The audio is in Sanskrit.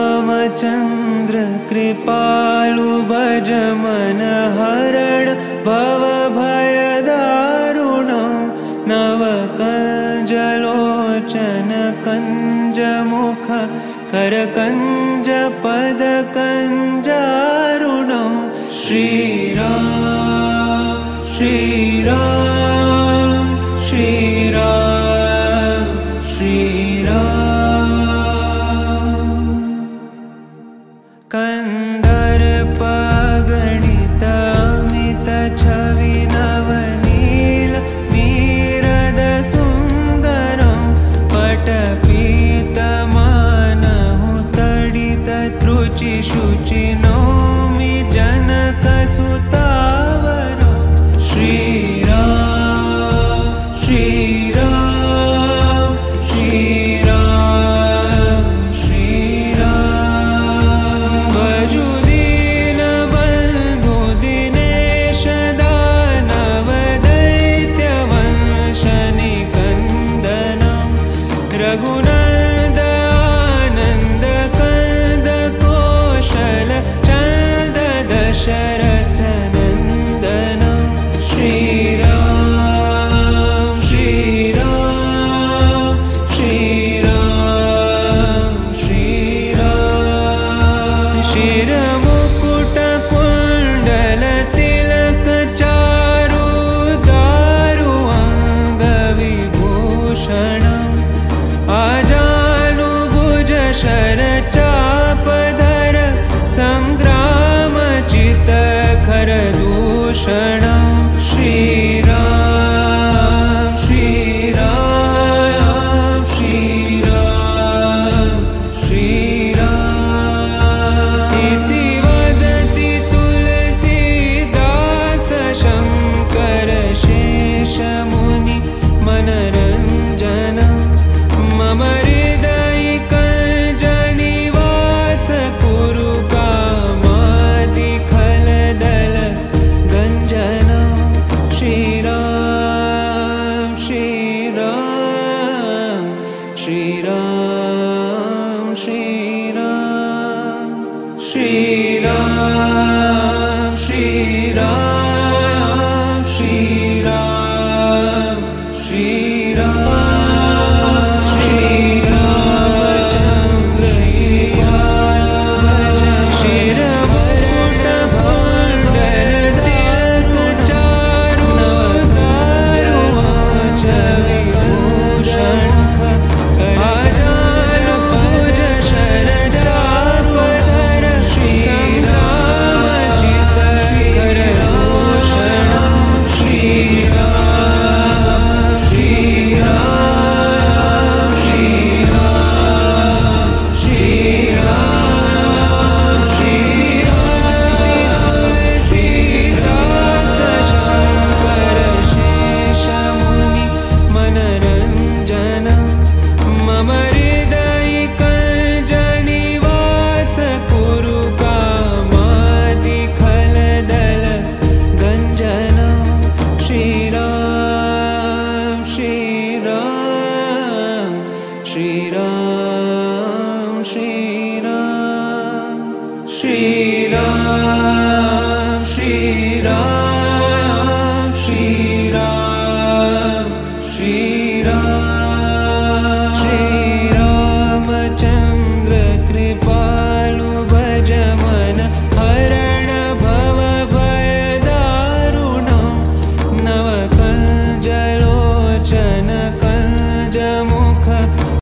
श्रीरामचन्द्र कृपालु भज मन हरण भव भय दारुणं नवकञ्जलोचन कञ्जमुख करकञ्ज पद कञ्जारुणं श्रीराम श्रीराम श्रीराम श्रीराम कंदर्प गणित अमित छवि नवनील नीरद सुंदरं पटपीत मानहु तडित त्रुचि शुचि नौमि जनक सुतावरं श्रीराम श्रीराम श्रीराम श्रीराम भजु दीन बंधु दिनेश दानव दैत्य वंश निकंदनं रघुनंद आनंद कंद कौशल चंद दशरथ नंदनं श्रीराम श्रीराम श्रीराम श्रीराम शिरमुकुट कुंडल तिलक चारु दारु अंग विभूषणम् आजानुभुज शर चापधर संग्राम चित खर दूषणं श्रीराम श्रीराम श्रीराम श्रीराम इति वदति तुलसीदास शंकर शेष मुनि मनरंजनं मम हृदयिकञ्जनिवास कुरु कामादि खलदल गञ्जनं श्रीराम श्रीराम श्रीराम श्रीराम श्रीराम श्रीराम श्रीराम श्रीराम श्रीराम श्रीराम श्रीराम श्रीराम